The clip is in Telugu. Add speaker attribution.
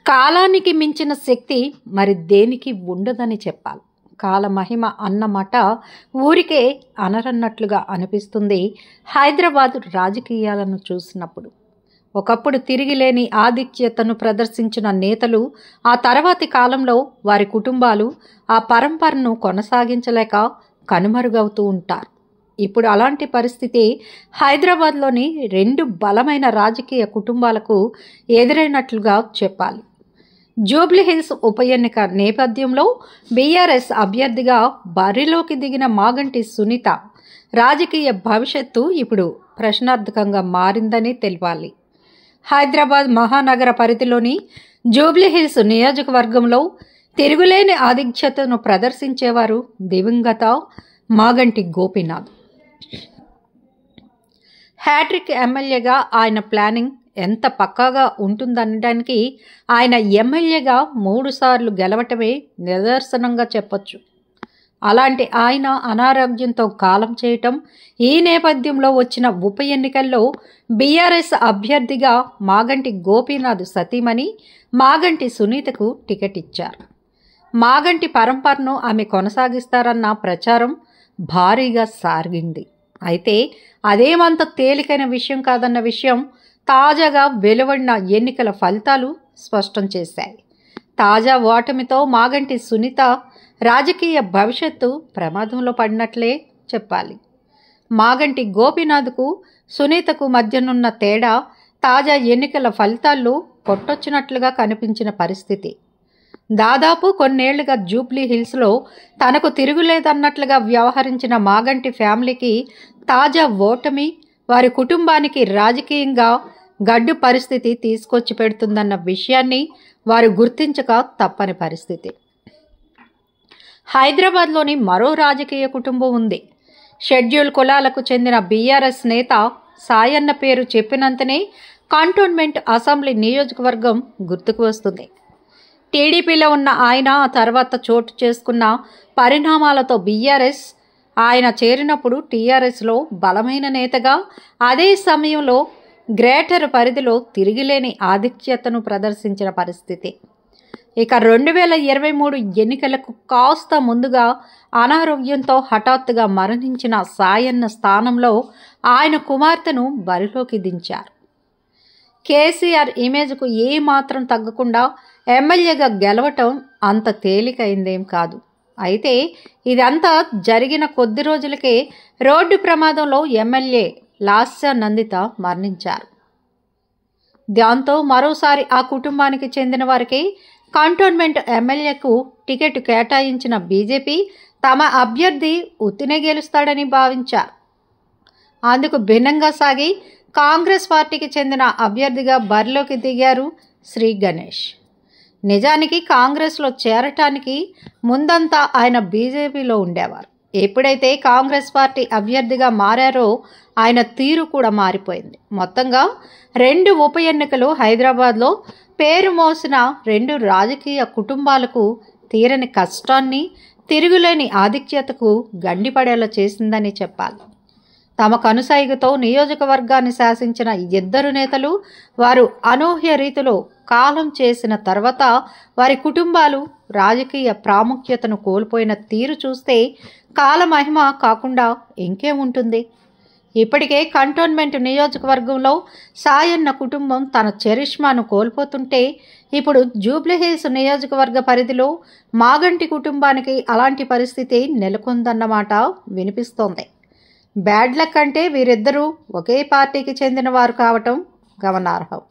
Speaker 1: కాలానికి మించిన శక్తి మరి దేనికి ఉండదని చెప్పాలి. కాలమహిమ అన్నమాట ఊరికే అనరన్నట్లుగా అనిపిస్తుంది హైదరాబాద్ రాజకీయాలను చూసినప్పుడు. ఒకప్పుడు తిరిగిలేని ఆధిక్యతను ప్రదర్శించిన నేతలు ఆ తర్వాతి కాలంలో వారి కుటుంబాలు ఆ పరంపరను కొనసాగించలేక కనుమరుగవుతూ ఉంటారు. ఇప్పుడు అలాంటి పరిస్థితి హైదరాబాద్లోని 2 బలమైన రాజకీయ కుటుంబాలకు ఎదురైనట్లుగా చెప్పాలి. జూబ్లీహిల్స్ ఉప ఎన్నిక నేపథ్యంలో బీఆర్ఎస్ అభ్యర్థిగా బరిలోకి దిగిన మాగంటి సునీత రాజకీయ భవిష్యత్తు ఇప్పుడు ప్రశ్నార్థకంగా మారిందని తెలిపాలి. హైదరాబాద్ మహానగర పరిధిలోని జూబ్లీహిల్స్ నియోజకవర్గంలో తిరుగులేని ఆధిక్యతను ప్రదర్శించేవారు దివంగత మాగంటి గోపీనాథ్. హ్యాట్రిక్ ఎమ్మెల్యేగా ఆయన ప్లానింగ్ ఎంత పక్కాగా ఉంటుందనడానికి ఆయన ఎమ్మెల్యేగా 3 సార్లు గెలవటమే నిదర్శనంగా చెప్పొచ్చు. అలాంటి ఆయన అనారోగ్యంతో కాలం చేయటం, ఈ నేపథ్యంలో వచ్చిన ఉప ఎన్నికల్లో బీఆర్ఎస్ అభ్యర్థిగా మాగంటి గోపీనాథ్ సతీమణి మాగంటి సునీతకు టికెట్ ఇచ్చారు. మాగంటి పరంపరను ఆమె కొనసాగిస్తారన్న ప్రచారం భారీగా సాగింది. అయితే అదేమంత తేలికైన విషయం కాదన్న విషయం తాజాగా వెలువడిన ఎన్నికల ఫలితాలు స్పష్టం చేశాయి. తాజా ఓటమితో మాగంటి సునీత రాజకీయ భవిష్యత్తు ప్రమాదంలో పడినట్లే చెప్పాలి. మాగంటి గోపీనాథ్కు సునీతకు మధ్యనున్న తేడా తాజా ఎన్నికల ఫలితాల్లో కొట్టొచ్చినట్లుగా కనిపించిన పరిస్థితి. దాదాపు కొన్నేళ్లుగా జూబ్లీ హిల్స్లో తనకు తిరుగులేదన్నట్లుగా వ్యవహరించిన మాగంటి ఫ్యామిలీకి తాజా ఓటమి వారి కుటుంబానికి రాజకీయంగా గడ్డు పరిస్థితి తీసుకొచ్చి పెడుతుందన్న విషయాన్ని వారు గుర్తించక తప్పని పరిస్థితి. హైదరాబాద్లోని మరో రాజకీయ కుటుంబం ఉంది. షెడ్యూల్ కులాలకు చెందిన బీఆర్ఎస్ నేత సాయన్న పేరు చెప్పినంతనే కంటోన్మెంట్ అసెంబ్లీ నియోజకవర్గం గుర్తుకు వస్తుంది. టీడీపీలో ఉన్న ఆయన ఆ తర్వాత చోటు చేసుకున్న పరిణామాలతో బీఆర్ఎస్ ఆయన చేరినప్పుడు టీఆర్ఎస్లో బలమైన నేతగా, అదే సమయంలో గ్రేటర్ పరిధిలో తిరిగిలేని ఆధిక్యతను ప్రదర్శించిన పరిస్థితి. ఇక 2023 ఎన్నికలకు కాస్త ముందుగా అనారోగ్యంతో హఠాత్తుగా మరణించిన సాయన్న స్థానంలో ఆయన కుమార్తెను బరిలోకి దించారు. కేసీఆర్ ఇమేజ్కు ఏమాత్రం తగ్గకుండా ఎమ్మెల్యేగా గెలవటం అంత తేలికైందేం కాదు. అయితే ఇదంతా జరిగిన కొద్ది రోజులకే రోడ్డు ప్రమాదంలో ఎమ్మెల్యే లాస్య నందిత మరణించారు. దాంతో మరోసారి ఆ కుటుంబానికి చెందిన వారికి కంటోన్మెంట్ ఎమ్మెల్యేకు టికెట్ కేటాయించిన బీజేపీ తమ అభ్యర్థి ఉత్తినే గెలుస్తాడని భావించారు. అందుకు భిన్నంగా సాగి కాంగ్రెస్ పార్టీకి చెందిన అభ్యర్థిగా బరిలోకి దిగారు శ్రీ గణేష్. నిజానికి కాంగ్రెస్లో చేరటానికి ముందంతా ఆయన బీజేపీలో ఉండేవారు. ఎప్పుడైతే కాంగ్రెస్ పార్టీ అభ్యర్థిగా మారారో ఆయన తీరు కూడా మారిపోయింది. మొత్తంగా 2 ఉప ఎన్నికలు హైదరాబాద్లో పేరు మోసిన 2 రాజకీయ కుటుంబాలకు తీరని కష్టాన్ని, తిరుగులేని ఆధిక్యతకు గండిపడేలా చేసిందని చెప్పాలి. తమ కనుసైగతో నియోజకవర్గాన్ని శాసించిన 2 నేతలు వారు అనూహ్య రీతిలో కాలం చేసిన తర్వాత వారి కుటుంబాలు రాజకీయ ప్రాముఖ్యతను కోల్పోయిన తీరు చూస్తే కాలమహిమ కాకుండా ఇంకేముంటుంది. ఇప్పటికే కంటోన్మెంట్ నియోజకవర్గంలో సాయన్న కుటుంబం తన చరిష్మాను కోల్పోతుంటే ఇప్పుడు జూబ్లీహిల్స్ నియోజకవర్గ పరిధిలో మాగంటి కుటుంబానికి అలాంటి పరిస్థితి నెలకొందన్నమాట వినిపిస్తోంది. బ్యాడ్ లక్ అంటే వీరిద్దరూ ఒకే పార్టీకి చెందిన వారు కావటం గమనార్హం.